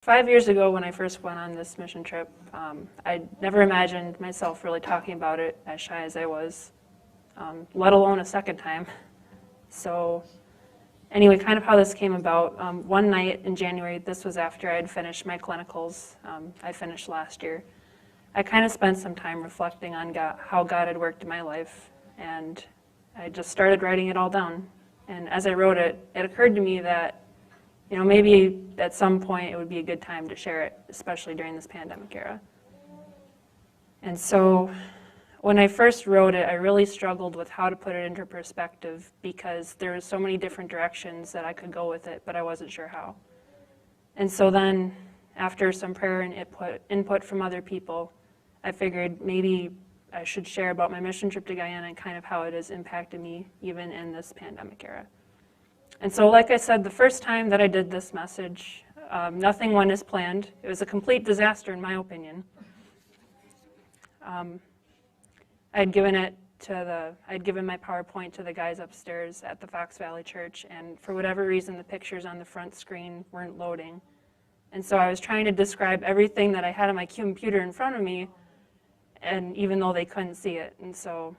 5 years ago when I first went on this mission trip, I never imagined myself really talking about it as shy as I was, let alone a second time. So anyway, kind of how this came about, one night in January, this was after I had finished my clinicals, I finished last year, I kind of spent some time reflecting on how God had worked in my life, and I just started writing it all down. And as I wrote it, it occurred to me that, you know, maybe at some point it would be a good time to share it, especially during this pandemic era. And so when I first wrote it, I really struggled with how to put it into perspective because there were so many different directions that I could go with it, but I wasn't sure how. And so then, after some prayer and input from other people, I figured maybe I should share about my mission trip to Guyana and kind of how it has impacted me even in this pandemic era. And so, like I said, the first time that I did this message, nothing went as planned. It was a complete disaster in my opinion. I'd given my PowerPoint to the guys upstairs at the Fox Valley Church, and for whatever reason, the pictures on the front screen weren't loading. And so I was trying to describe everything that I had on my computer in front of me, and even though they couldn't see it, and so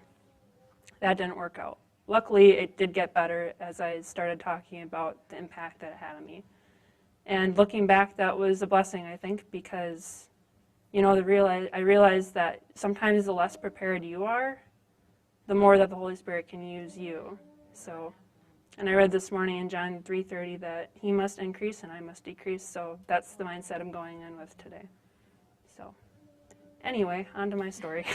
that didn't work out. Luckily, it did get better as I started talking about the impact that it had on me. And looking back, that was a blessing, I think, because you know, I realized that sometimes the less prepared you are, the more that the Holy Spirit can use you. So, and I read this morning in John 3:30 that He must increase and I must decrease. So that's the mindset I'm going in with today. So, anyway, on to my story.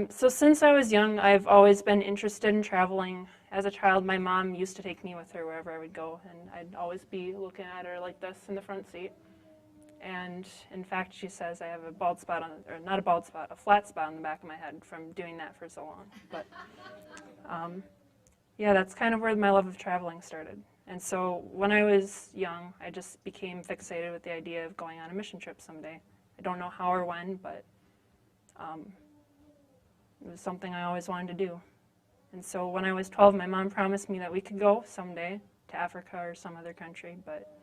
So since I was young, I've always been interested in traveling. As a child, my mom used to take me with her wherever I would go, and I'd always be looking at her like this in the front seat. And in fact, she says I have a bald spot or not a bald spot, a flat spot on the back of my head from doing that for so long. But yeah, that's kind of where my love of traveling started. And so when I was young, I just became fixated with the idea of going on a mission trip someday. I don't know how or when, but it was something I always wanted to do. And so when I was 12, my mom promised me that we could go someday to Africa or some other country, but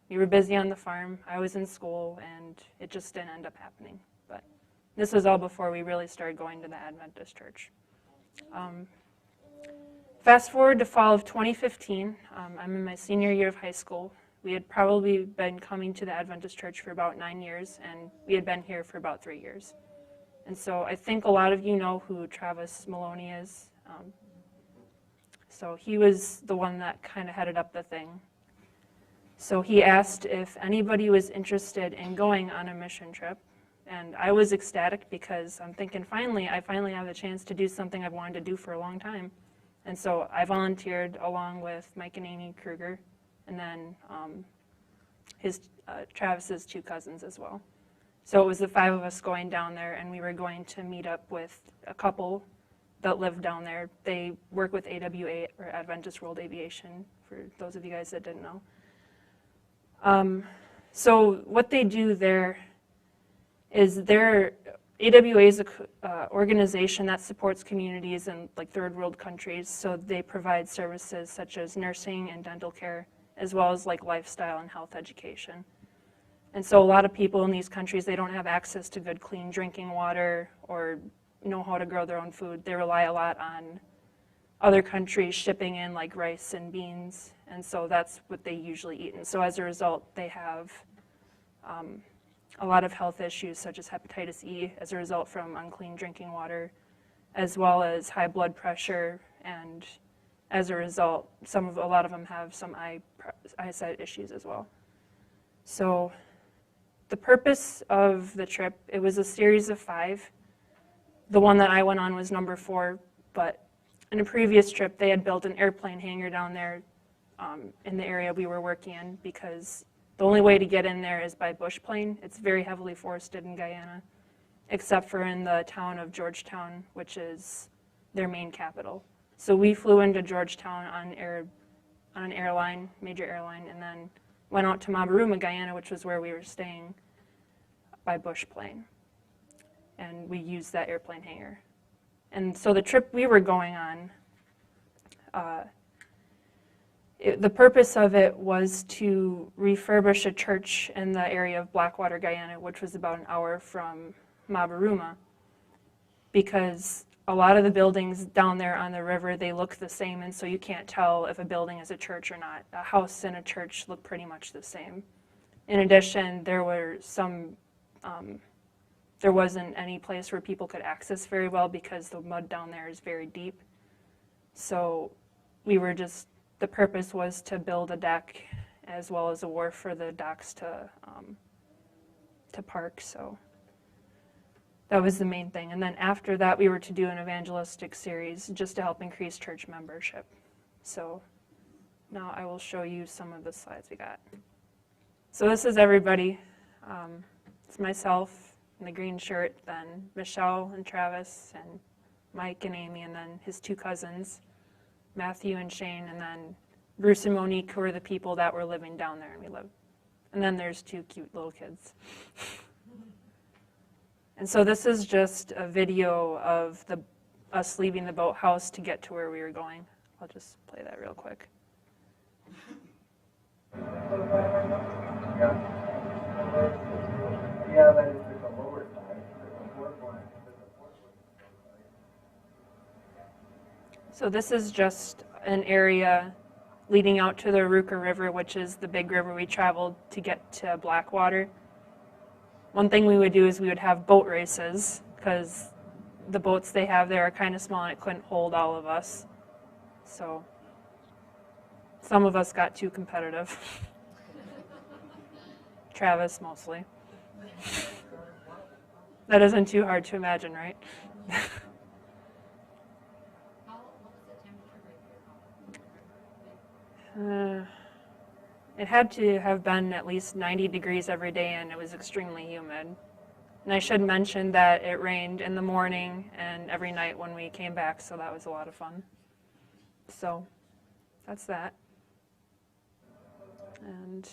we were busy on the farm, I was in school, and it just didn't end up happening. But this was all before we really started going to the Adventist church. Fast forward to fall of 2015, I'm in my senior year of high school. We had probably been coming to the Adventist church for about 9 years, and we had been here for about 3 years. And so I think a lot of you know who Travis Maloney is. So he was the one that kind of headed up the thing. So he asked if anybody was interested in going on a mission trip, and I was ecstatic because I'm thinking I finally have the chance to do something I've wanted to do for a long time. And so I volunteered along with Mike and Amy Kruger, and then Travis's 2 cousins as well. So it was the 5 of us going down there, and we were going to meet up with a couple that live down there. They work with AWA, or Adventist World Aviation, for those of you guys that didn't know. So what they do there is AWA is an organization that supports communities in like third world countries. So they provide services such as nursing and dental care, as well as like lifestyle and health education. And so a lot of people in these countries, they don't have access to good, clean drinking water or know how to grow their own food. They rely a lot on other countries shipping in like rice and beans, and so that's what they usually eat. And so as a result, they have a lot of health issues such as hepatitis E as a result from unclean drinking water, as well as high blood pressure, and as a result, a lot of them have some eyesight issues as well. So the purpose of the trip, it was a series of 5. The one that I went on was number 4, but in a previous trip, they had built an airplane hangar down there in the area we were working in because the only way to get in there is by bush plane. It's very heavily forested in Guyana, except for in the town of Georgetown, which is their main capital. So we flew into Georgetown on an airline, major airline, and then went out to Mabaruma, Guyana, which was where we were staying, by bush plane. And we used that airplane hangar. And so the trip we were going on, The purpose of it was to refurbish a church in the area of Blackwater, Guyana, which was about an hour from Mabaruma, because a lot of the buildings down there on the river, they look the same, and so you can't tell if a building is a church or not. A house and a church look pretty much the same. In addition, there wasn't any place where people could access very well because the mud down there is very deep. So the purpose was to build a deck as well as a wharf for the docks to park. So that was the main thing. And then after that, we were to do an evangelistic series just to help increase church membership. So now I will show you some of the slides we got. So this is everybody. It's myself in the green shirt, then Michelle and Travis and Mike and Amy, and then his two cousins, Matthew and Shane, and then Bruce and Monique, who are the people that were living down there, and we lived. And then there's two cute little kids. And so this is just a video of us leaving the boathouse to get to where we were going. I'll just play that real quick. Yeah, that is the lower side. So this is just an area leading out to the Aruka River, which is the big river we traveled to get to Blackwater. One thing we would do is we would have boat races, because the boats they have there are kind of small and it couldn't hold all of us. So some of us got too competitive. Travis mostly. That isn't too hard to imagine, right? It had to have been at least 90 degrees every day, and it was extremely humid. And I should mention that it rained in the morning and every night when we came back, so that was a lot of fun. So that's that. And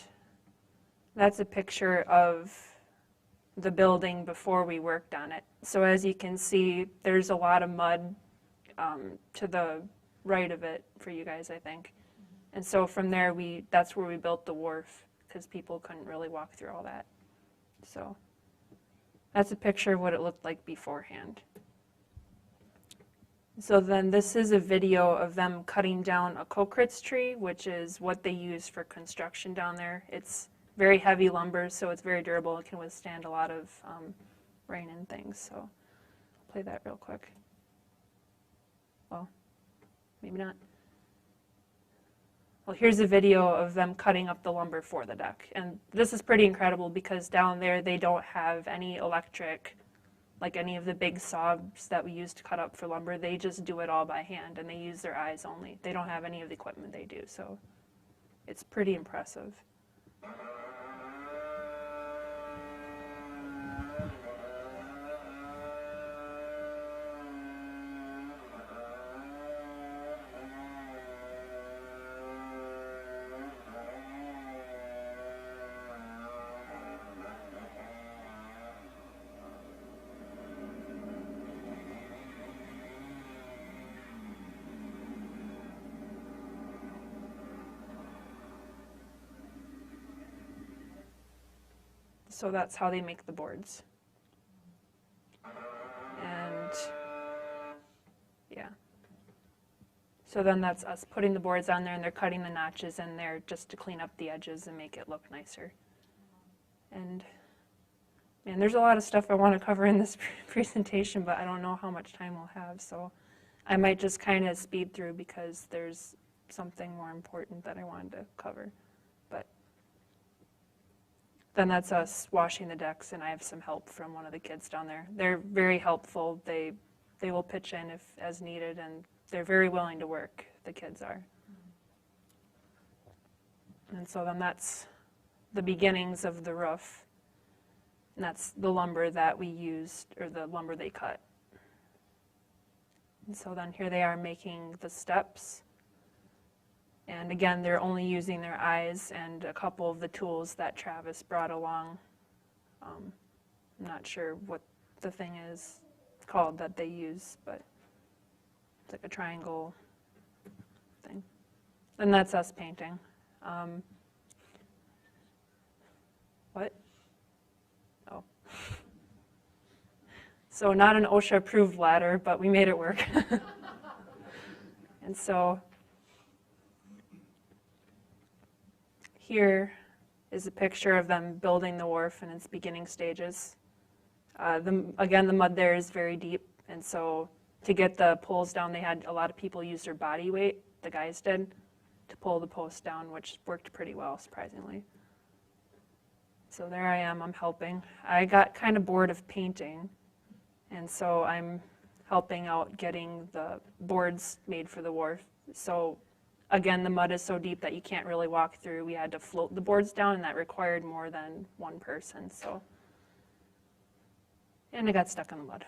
that's a picture of the building before we worked on it. So as you can see, there's a lot of mud to the right of it for you guys, I think. And so from there, that's where we built the wharf, because people couldn't really walk through all that. So that's a picture of what it looked like beforehand. So then this is a video of them cutting down a Kokritz tree, which is what they use for construction down there. It's very heavy lumber, so it's very durable. It can withstand a lot of rain and things. So I'll play that real quick. Well, maybe not. Well, here's a video of them cutting up the lumber for the deck. And this is pretty incredible because down there they don't have any electric, like any of the big saws that we use to cut up for lumber. They just do it all by hand, and they use their eyes only. They don't have any of the equipment they do, so it's pretty impressive. So that's how they make the boards. And yeah. So then that's us putting the boards on there, and they're cutting the notches in there just to clean up the edges and make it look nicer. And man, there's a lot of stuff I want to cover in this presentation, but I don't know how much time we'll have. So I might just kind of speed through because there's something more important that I wanted to cover. But then that's us washing the decks, and I have some help from one of the kids down there. They're very helpful. They will pitch in if as needed, and they're very willing to work, the kids are. And so then that's the beginnings of the roof. And that's the lumber that we used, or the lumber they cut. And so then here they are making the steps. And again, they're only using their eyes and a couple of the tools that Travis brought along. I'm not sure what the thing is called that they use, but it's like a triangle thing. And that's us painting. What? Oh. So not an OSHA-approved ladder, but we made it work. And so here is a picture of them building the wharf in its beginning stages. Again, the mud there is very deep, and so to get the poles down, they had a lot of people use their body weight, the guys did, to pull the posts down, which worked pretty well, surprisingly. So there I am, I'm helping. I got kind of bored of painting, and so I'm helping out getting the boards made for the wharf. So again, the mud is so deep that you can't really walk through. We had to float the boards down, and that required more than one person. And I got stuck in the mud.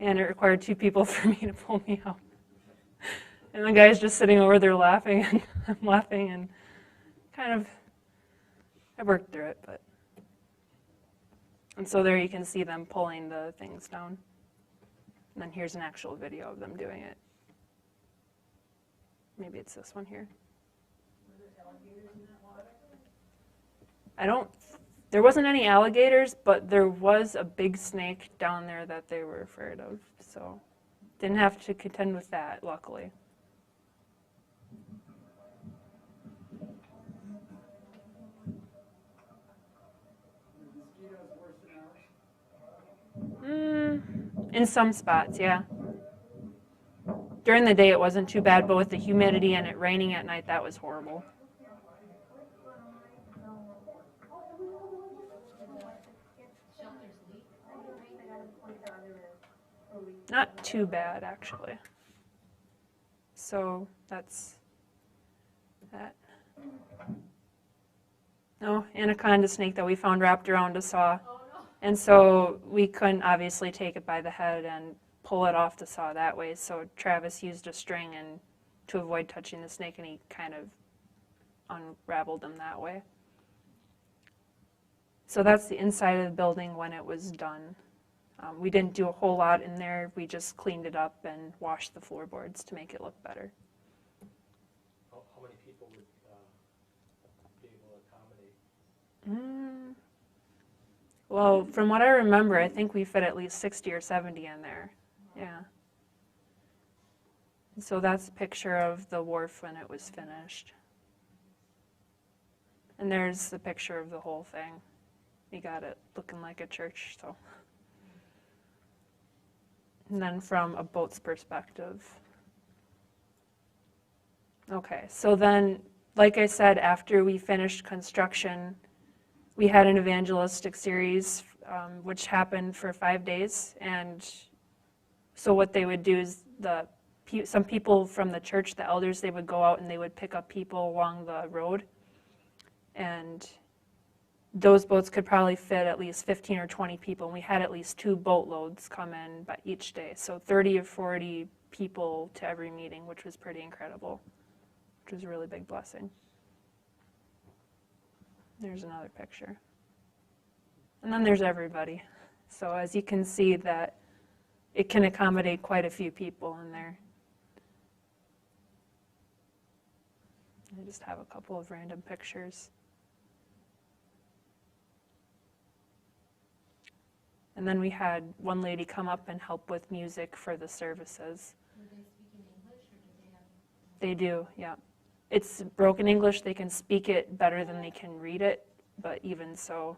And it required 2 people for me to pull me out. And the guy's just sitting over there laughing, and I'm laughing, and I worked through it, but. And so there you can see them pulling the things down. And then here's an actual video of them doing it. Maybe it's this one here. Were there alligators in that water? There wasn't any alligators, but there was a big snake down there that they were afraid of. So didn't have to contend with that, luckily. Mosquitoes worse than ours? In some spots, yeah. During the day it wasn't too bad, but with the humidity and it raining at night, that was horrible. Not too bad, actually. So that's that. No, anaconda snake that we found wrapped around a saw. Oh, no. And so we couldn't obviously take it by the head and pull it off the saw that way. So Travis used a string and to avoid touching the snake, and he kind of unraveled him that way. So that's the inside of the building when it was done. We didn't do a whole lot in there. We just cleaned it up and washed the floorboards to make it look better. How many people would be able to accommodate? Well, from what I remember, I think we fit at least 60 or 70 in there. Yeah. So that's a picture of the wharf when it was finished. And there's the picture of the whole thing. We got it looking like a church, so. And then from a boat's perspective. Okay, so then, like I said, after we finished construction, we had an evangelistic series, which happened for 5 days. And so what they would do is some people from the church, the elders, they would go out and they would pick up people along the road. And those boats could probably fit at least 15 or 20 people. And we had at least 2 boatloads come in by each day. So 30 or 40 people to every meeting, which was pretty incredible, which was a really big blessing. There's another picture. And then there's everybody. So as you can see that it can accommodate quite a few people in there. I just have a couple of random pictures. And then we had one lady come up and help with music for the services. Were they speaking English, or did they have? They do, yeah. It's broken English. They can speak it better than they can read it, but even so.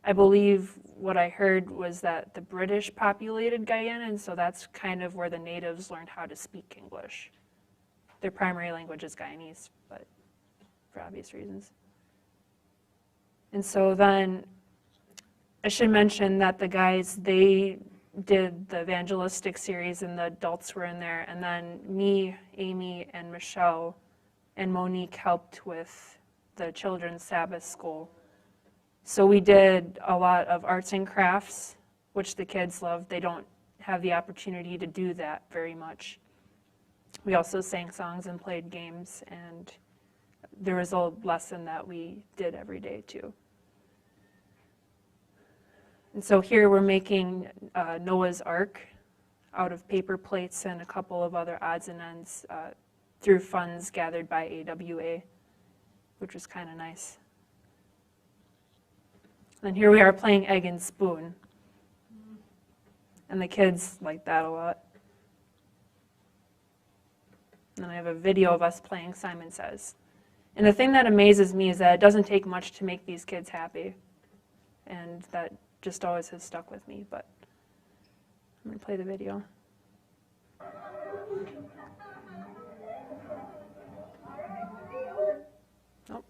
I believe what I heard was that the British populated Guyana, and so that's kind of where the natives learned how to speak English. Their primary language is Guyanese, but for obvious reasons. And so then I should mention that the guys, they did the evangelistic series and the adults were in there, and then me, Amy, and Michelle and Monique helped with the children's Sabbath school. So we did a lot of arts and crafts, which the kids love. They don't have the opportunity to do that very much. We also sang songs and played games, and there was a lesson that we did every day too. And so here we're making Noah's Ark out of paper plates and a couple of other odds and ends. through funds gathered by AWA, which was kind of nice. And here we are playing Egg and Spoon. And the kids like that a lot. And I have a video of us playing Simon Says. And the thing that amazes me is that it doesn't take much to make these kids happy. And that just always has stuck with me. But I'm going to play the video. Oh.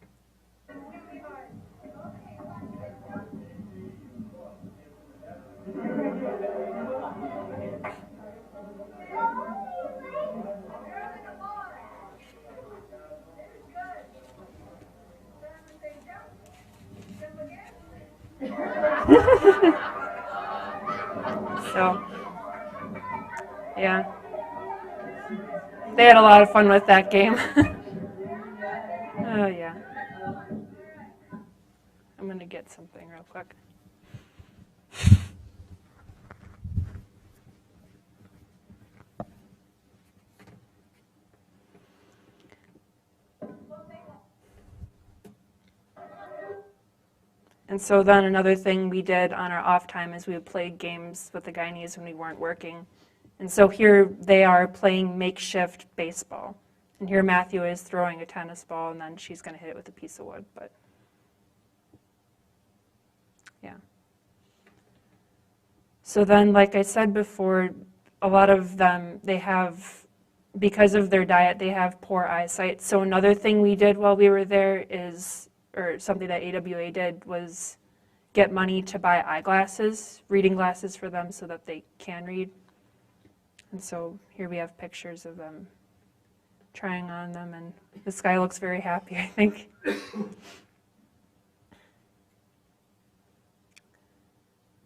So, yeah. They had a lot of fun with that game. Oh, yeah. I'm going to get something real quick. And so then another thing we did on our off time is we would play games with the Guyanese when we weren't working. And so here they are playing makeshift baseball. And here Matthew is throwing a tennis ball, and then she's going to hit it with a piece of wood. But yeah. So then, like I said before, a lot of them, they have, because of their diet, they have poor eyesight. So another thing we did while we were there is, or something that AWA did, was get money to buy eyeglasses, reading glasses for them so that they can read. And so here we have pictures of them trying on them, and this guy looks very happy, I think.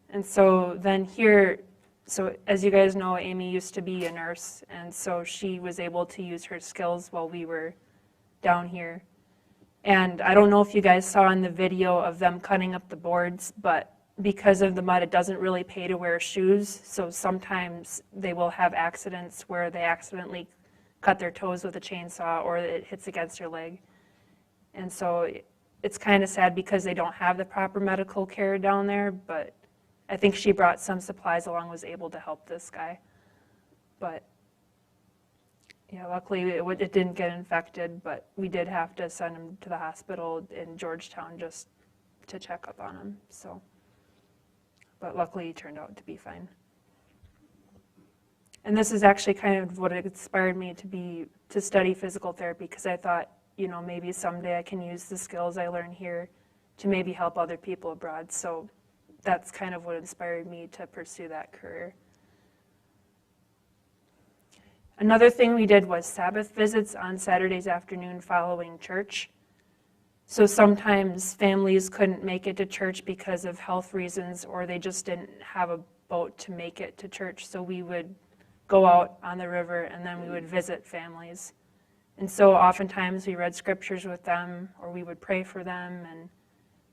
And so then here, so as you guys know, Amy used to be a nurse, and so she was able to use her skills while we were down here. And I don't know if you guys saw in the video of them cutting up the boards, but because of the mud, it doesn't really pay to wear shoes. So sometimes they will have accidents where they accidentally cut their toes with a chainsaw or it hits against their leg. And so it's kind of sad because they don't have the proper medical care down there, but I think she brought some supplies along, was able to help this guy. But yeah, luckily it didn't get infected, but we did have to send him to the hospital in Georgetown just to check up on him. So, but luckily he turned out to be fine. And this is actually kind of what inspired me to study physical therapy, because I thought, you know, maybe someday I can use the skills I learn here to maybe help other people abroad. So that's kind of what inspired me to pursue that career. Another thing we did was Sabbath visits on Saturdays afternoon following church. So sometimes families couldn't make it to church because of health reasons, or they just didn't have a boat to make it to church. So we would go out on the river and then we would visit families. And so oftentimes we read scriptures with them, or we would pray for them and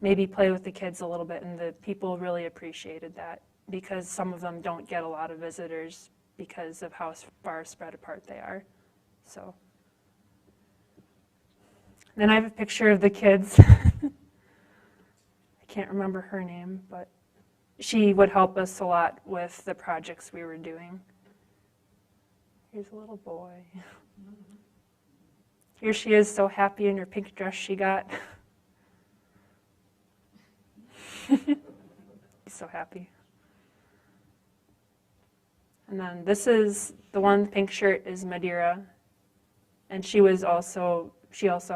maybe play with the kids a little bit. And the people really appreciated that, because some of them don't get a lot of visitors because of how far spread apart they are. So then I have a picture of the kids. I can't remember her name, but she would help us a lot with the projects we were doing. Here's a little boy. Here she is, so happy in her pink dress she got. So happy. And then this is the one pink shirt is Madeira, and she also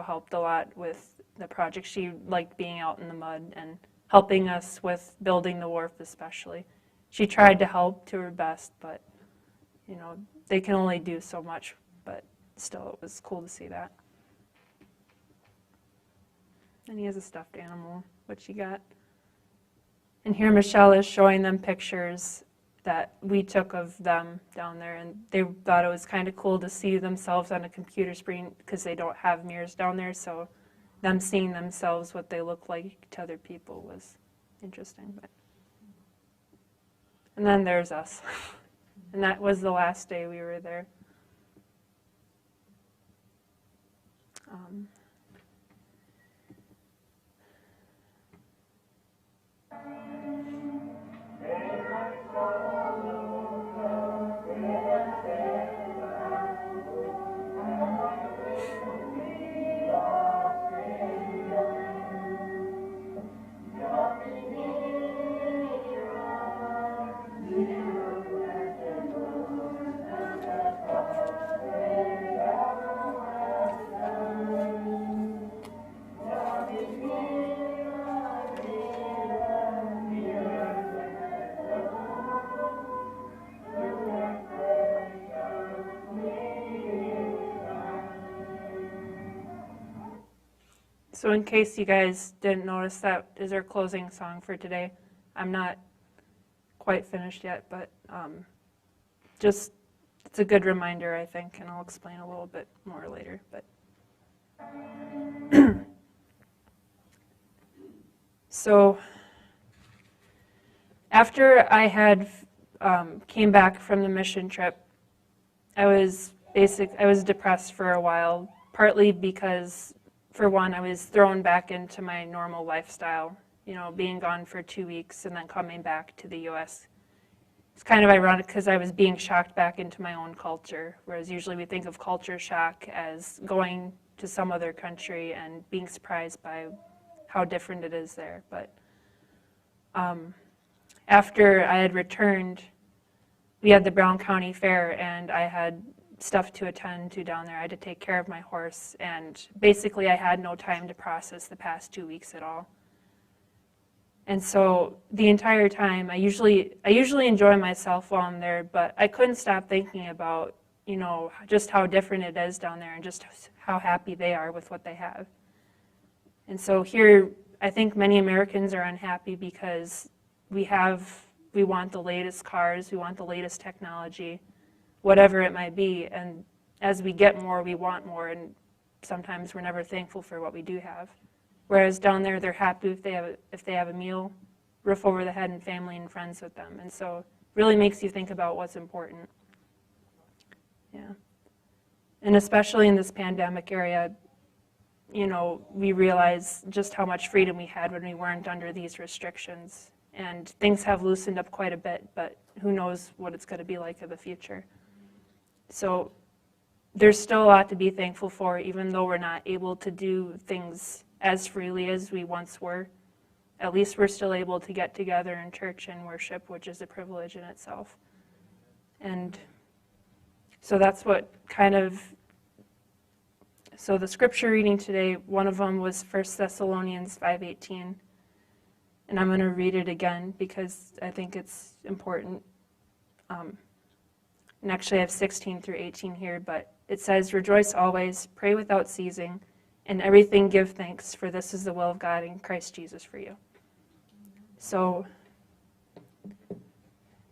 helped a lot with the project. She liked being out in the mud and helping us with building the wharf especially. She tried to help to her best, but you know, they can only do so much, but still it was cool to see that. And he has a stuffed animal, which he got. And here Michelle is showing them pictures that we took of them down there, and they thought it was kind of cool to see themselves on a computer screen because they don't have mirrors down there, so them seeing themselves, what they look like to other people, was interesting. And then there's us. And that was the last day we were there. Um, So in case you guys didn't notice, that is our closing song for today. I'm not quite finished yet, but just it's a good reminder, I think, and I'll explain a little bit more later. But so after I had came back from the mission trip, I was depressed for a while, partly because, for one, I was thrown back into my normal lifestyle, being gone for 2 weeks and then coming back to the U.S. It's kind of ironic because I was being shocked back into my own culture, whereas usually we think of culture shock as going to some other country and being surprised by how different it is there. But after I had returned, we had the Brown County Fair, and I had stuff to attend to down there. I had to take care of my horse, and basically I had no time to process the past 2 weeks at all. And so the entire time, I usually enjoy myself while I'm there, but I couldn't stop thinking about, just how different it is down there and just how happy they are with what they have. And so here, I think many Americans are unhappy because we want the latest cars, we want the latest technology, whatever it might be, and as we get more, we want more, and sometimes we're never thankful for what we do have. Whereas down there, they're happy if they have a meal, roof over the head, and family and friends with them. And so it really makes you think about what's important. Yeah. And especially in this pandemic area, we realize just how much freedom we had when we weren't under these restrictions. And things have loosened up quite a bit, but who knows what it's going to be like in the future. So there's still a lot to be thankful for, even though we're not able to do things as freely as we once were. At least we're still able to get together in church and worship, which is a privilege in itself. And so that's what so the scripture reading today, one of them was 1 Thessalonians 5:18. And I'm going to read it again because I think it's important. And actually I have 16 through 18 here, but it says, "Rejoice always, pray without ceasing, and everything give thanks, for this is the will of God in Christ Jesus for you." So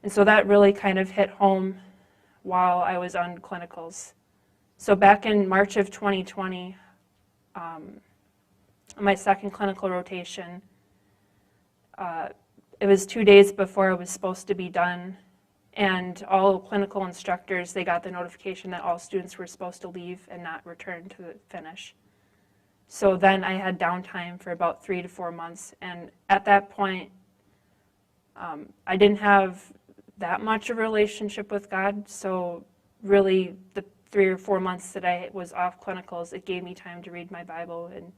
that really kind of hit home while I was on clinicals. So back in March of 2020, my second clinical rotation, it was 2 days before I was supposed to be done, and all clinical instructors, they got the notification that all students were supposed to leave and not return to finish. So then I had downtime for about 3 to 4 months, and at that point, I didn't have that much of a relationship with God, so really the 3 or 4 months that I was off clinicals, it gave me time to read my Bible and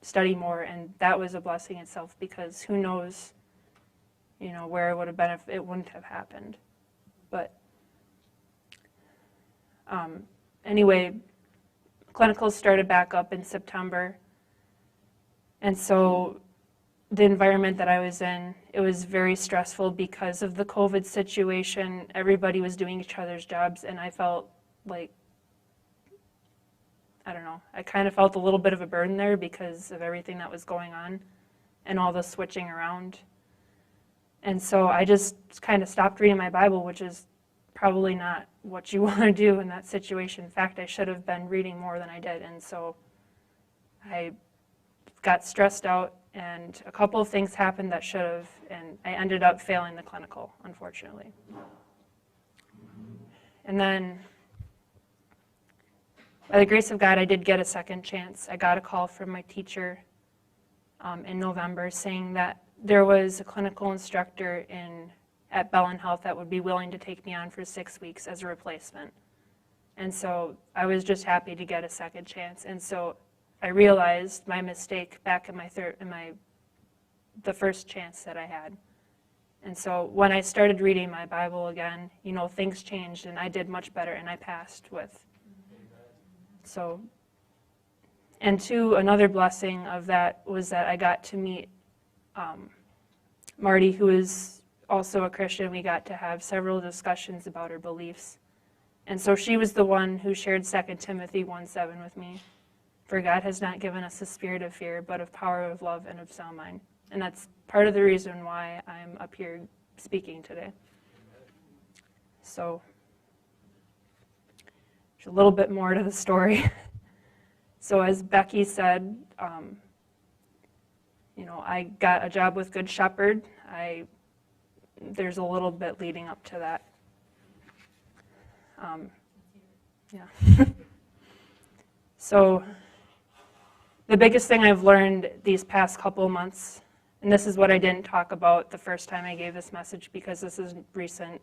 study more, and that was a blessing itself, because who knows, where it would have been if it wouldn't have happened. But anyway, clinicals started back up in September, and so the environment that I was in, it was very stressful because of the COVID situation. Everybody was doing each other's jobs, and I felt like, I don't know, I kind of felt a little bit of a burden there because of everything that was going on and all the switching around. And so I just kind of stopped reading my Bible, which is probably not what you want to do in that situation. In fact, I should have been reading more than I did. And so I got stressed out, and a couple of things happened that should have, and I ended up failing the clinical, unfortunately. And then by the grace of God, I did get a second chance. I got a call from my teacher in November saying that there was a clinical instructor at Bellin Health that would be willing to take me on for 6 weeks as a replacement. And so I was just happy to get a second chance. And so I realized my mistake back in the first chance that I had. And so when I started reading my Bible again, things changed and I did much better and I passed with. So, and another blessing of that was that I got to meet Marty, who is also a Christian. We got to have several discussions about her beliefs. And so she was the one who shared 2 Timothy 1:7 with me. For God has not given us a spirit of fear, but of power, of love, and of sound mind. And that's part of the reason why I'm up here speaking today. So, there's a little bit more to the story. So as Becky said, I got a job with Good Shepherd. There's a little bit leading up to that. Yeah. So the biggest thing I've learned these past couple of months, and this is what I didn't talk about the first time I gave this message because this is recent,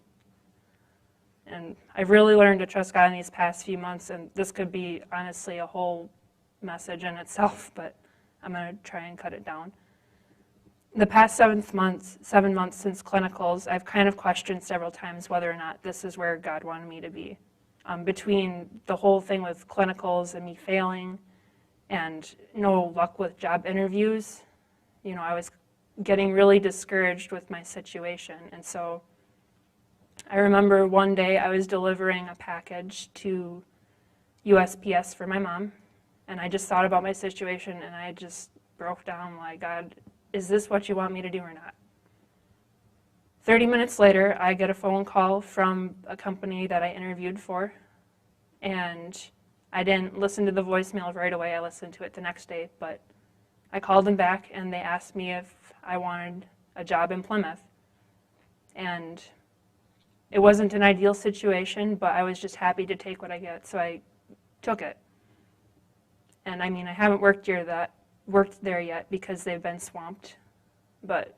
and I've really learned to trust God in these past few months, and this could be honestly a whole message in itself, but I'm going to try and cut it down. The past 7 months since clinicals, I've kind of questioned several times whether or not this is where God wanted me to be. Between the whole thing with clinicals and me failing and no luck with job interviews, I was getting really discouraged with my situation. And so I remember one day I was delivering a package to USPS for my mom, and I just thought about my situation and I just broke down like, God, is this what you want me to do or not? 30 minutes later, I get a phone call from a company that I interviewed for, and I didn't listen to the voicemail right away. I listened to it the next day, but I called them back, and they asked me if I wanted a job in Plymouth. And it wasn't an ideal situation, but I was just happy to take what I get, so I took it. And I haven't worked there yet because they've been swamped, but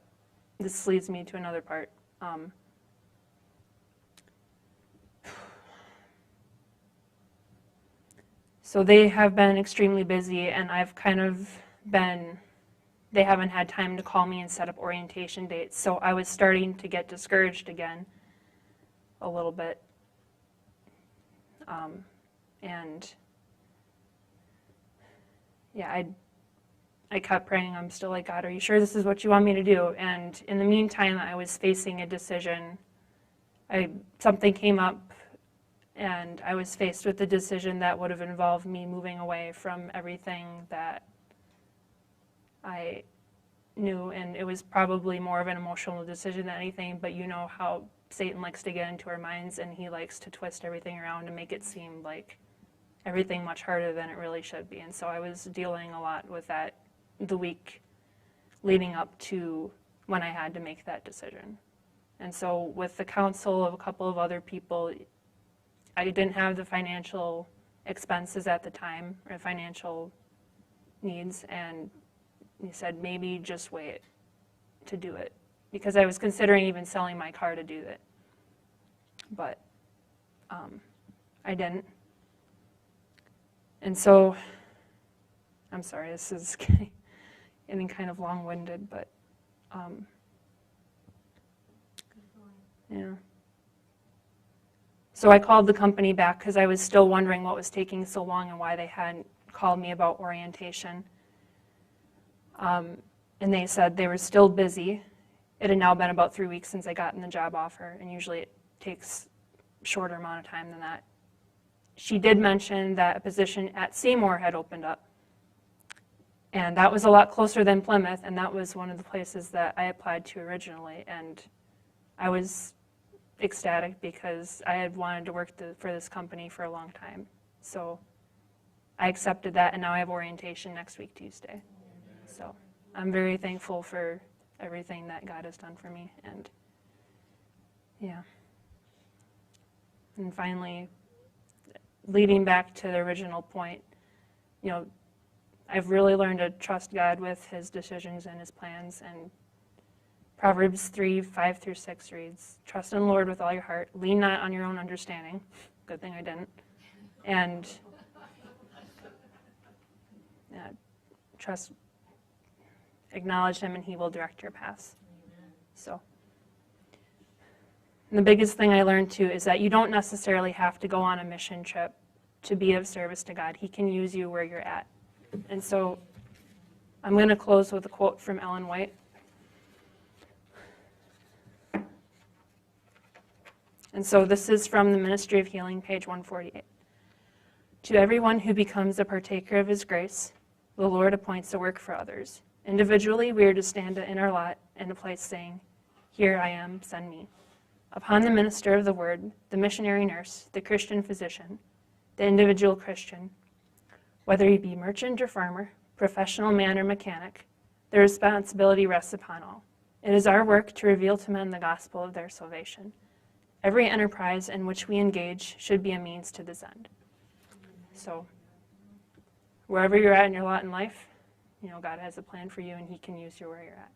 this leads me to another part. So they have been extremely busy, and they haven't had time to call me and set up orientation dates, so I was starting to get discouraged again a little bit. And yeah, I kept praying. I'm still like, God, are you sure this is what you want me to do? And in the meantime, I was facing a decision. Something came up, and I was faced with a decision that would have involved me moving away from everything that I knew, and it was probably more of an emotional decision than anything, but you know how Satan likes to get into our minds, and he likes to twist everything around and make it seem like everything much harder than it really should be. And so I was dealing a lot with that the week leading up to when I had to make that decision. And so with the counsel of a couple of other people, I didn't have the financial expenses at the time, or financial needs, and he said, maybe just wait to do it, because I was considering even selling my car to do that. But I didn't. And so, I'm sorry, this is getting kind of long-winded, but yeah. So I called the company back because I was still wondering what was taking so long and why they hadn't called me about orientation. And they said they were still busy. It had now been about 3 weeks since I gotten the job offer, and usually it takes a shorter amount of time than that. She did mention that a position at Seymour had opened up, and that was a lot closer than Plymouth, and that was one of the places that I applied to originally, and I was ecstatic because I had wanted to work for this company for a long time. So I accepted that, and now I have orientation next week, Tuesday. So I'm very thankful for everything that God has done for me, and yeah. And finally, leading back to the original point, you know, I've really learned to trust God with his decisions and his plans. And Proverbs 3:5-6 reads, "Trust in the Lord with all your heart. Lean not on your own understanding." Good thing I didn't. And acknowledge him and he will direct your paths. So, and the biggest thing I learned too is that you don't necessarily have to go on a mission trip to be of service to God. He can use you where you're at. And so I'm going to close with a quote from Ellen White. And so this is from the Ministry of Healing, page 148. "To everyone who becomes a partaker of his grace, the Lord appoints a work for others. Individually, we are to stand in our lot in a place saying, 'Here I am, send me.' Upon the minister of the word, the missionary nurse, the Christian physician, the individual Christian, whether he be merchant or farmer, professional man or mechanic, the responsibility rests upon all. It is our work to reveal to men the gospel of their salvation. Every enterprise in which we engage should be a means to this end." So, wherever you're at in your lot in life, you know, God has a plan for you and he can use you where you're at.